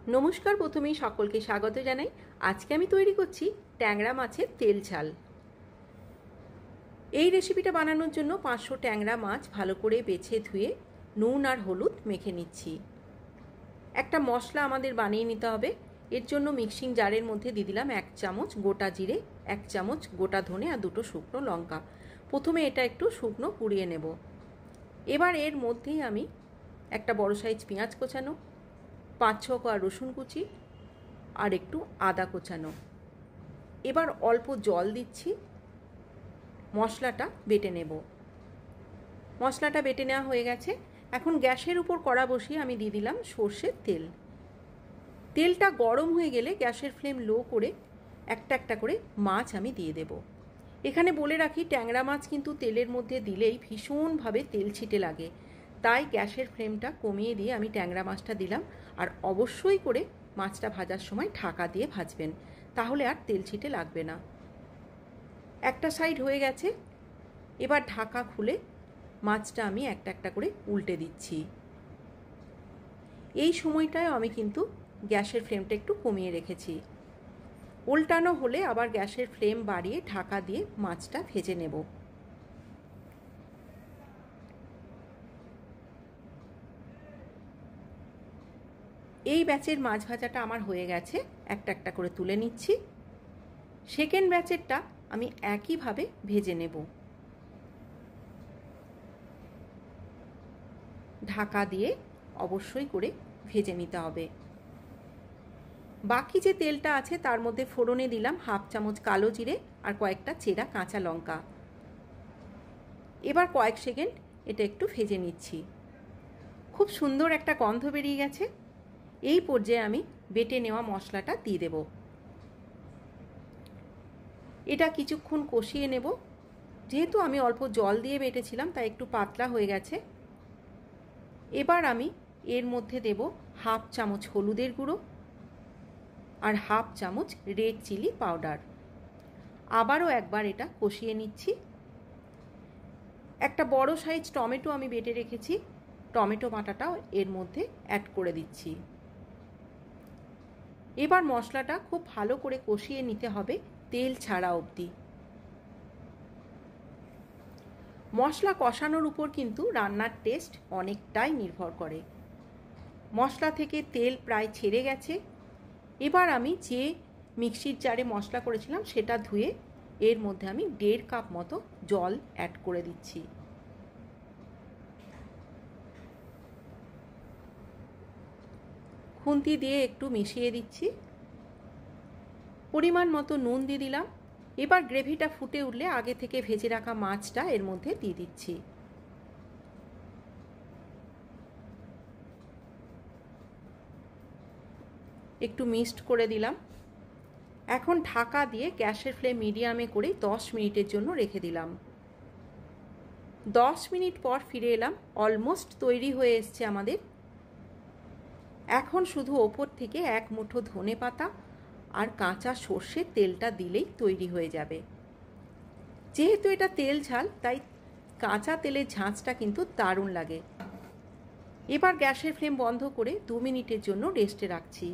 নমস্কার, প্রথমেই সকলকে স্বাগত জানাই। আজকে আমি তৈরি করছি ট্যাংরা মাছের তেল ঝাল। এই রেসিপিটা বানানোর জন্য 500 ট্যাংরা মাছ ভালো করে বেছে ধুয়ে নুন আর হলুদ মেখে নিচ্ছি। একটা মশলা আমাদের বানিয়ে নিতে হবে। এর জন্য মিক্সিং জারের মধ্যে দিয়ে দিলাম 1 চামচ গোটা জিরে, 1 চামচ গোটা ধনে আর 2টো শুকনো লঙ্কা। প্রথমে এটা একটু শুকনো পুড়িয়ে নেব। এবার এর মধ্যেই আমি একটা বড় সাইজ পেঁয়াজ কোচানো, 5-6 কোয়া রসুন কুচি আর একটু আদা কোচানো। এবার অল্প জল দিচ্ছি, মশলাটা বেটে নেব। মশলাটা বেটে নেওয়া হয়ে গেছে। এখন গ্যাসের উপর কড়া বসিয়ে আমি দিয়ে দিলাম সর্ষের তেল। তেলটা গরম হয়ে গেলে গ্যাসের ফ্লেম লো করে একটা একটা করে মাছ আমি দিয়ে দেব। এখানে বলে রাখি, ট্যাংরা মাছ কিন্তু তেলের মধ্যে দিলেই ভীষণভাবে তেল ছিটে লাগে, তাই গ্যাসের ফ্লেমটা কমিয়ে দিয়ে আমি ট্যাংরা মাছটা দিলাম। আর অবশ্যই করে মাছটা ভাজার সময় ঢাকা দিয়ে ভাজবেন, তাহলে আর তেল ছিটে লাগবে না। একটা সাইড হয়ে গেছে, এবার ঢাকা খুলে মাছটা আমি একটা একটা করে উল্টে দিচ্ছি। এই সময়টায় আমি কিন্তু গ্যাসের ফ্লেমটা একটু কমিয়ে রেখেছি। উল্টানো হলে আবার গ্যাসের ফ্লেম বাড়িয়ে ঢাকা দিয়ে মাছটা ভেজে নেব। এই ব্যাচের মাছ ভাজাটা আমার হয়ে গেছে, একটা একটা করে তুলে নিচ্ছি। সেকেন্ড ব্যাচেরটা আমি একইভাবে ভেজে নেব। ঢাকা দিয়ে অবশ্যই করে ভেজে নিতে হবে। বাকি যে তেলটা আছে তার মধ্যে ফোড়নে দিলাম 1/2 চামচ কালো জিরে আর কয়েকটা চেরা কাঁচা লঙ্কা। এবার কয়েক সেকেন্ড এটা একটু ভেজে নিচ্ছি। খুব সুন্দর একটা গন্ধ বেরিয়ে গেছে। এই পর্যায়ে আমি বেটে নেওয়া মশলাটা দিয়ে দেব। এটা কিছুক্ষণ কষিয়ে নেব। যেহেতু আমি অল্প জল দিয়ে বেটেছিলাম তাই একটু পাতলা হয়ে গেছে। এবার আমি এর মধ্যে দেব 1/2 চামচ হলুদের গুঁড়ো আর 1/2 চামচ রেড চিলি পাউডার। আবারও একবার এটা কষিয়ে নিচ্ছি। একটা বড় সাইজ টমেটো আমি বেটে রেখেছি, টমেটো বাটাটাও এর মধ্যে অ্যাড করে দিচ্ছি। এবার মশলাটা খুব ভালো করে কষিয়ে নিতে হবে তেল ছাড়া অবধি। মশলা কষানোর উপর কিন্তু রান্নার টেস্ট অনেকটাই নির্ভর করে। মশলা থেকে তেল প্রায় ছেড়ে গেছে। এবার আমি যে মিক্সির জারে মশলা করেছিলাম সেটা ধুয়ে এর মধ্যে আমি 1.5 কাপ মতো জল অ্যাড করে দিচ্ছি। খুন্তি দিয়ে একটু মিশিয়ে দিচ্ছি। পরিমাণ মতো নুন দিয়ে দিলাম। এবার গ্রেভিটা ফুটে উঠলে আগে থেকে ভেজে রাখা মাছটা এর মধ্যে দিয়ে দিচ্ছি। একটু মিক্সড করে দিলাম। এখন ঢাকা দিয়ে গ্যাসের ফ্লেম মিডিয়ামে করে 10 মিনিটের জন্য রেখে দিলাম। 10 মিনিট পর ফিরে এলাম। অলমোস্ট তৈরি হয়ে এসছে আমাদের। এখন শুধু ওপর থেকে 1 মুঠো ধনেপাতা আর কাঁচা সর্ষের তেলটা দিলেই তৈরি হয়ে যাবে। যেহেতু এটা তেল ঝাল তাই কাঁচা তেলের ঝাঁঝটা কিন্তু দারুণ লাগে। এবার গ্যাসের ফ্লেম বন্ধ করে 2 মিনিটের জন্য রেস্টে রাখছি।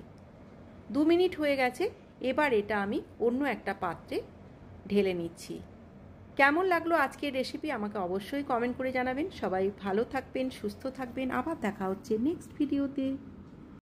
2 মিনিট হয়ে গেছে। এবার এটা আমি অন্য একটা পাত্রে ঢেলে নিচ্ছি। কেমন লাগলো আজকের রেসিপি আমাকে অবশ্যই কমেন্ট করে জানাবেন। সবাই ভালো থাকবেন, সুস্থ থাকবেন। আবার দেখা হচ্ছে নেক্সট ভিডিওতে।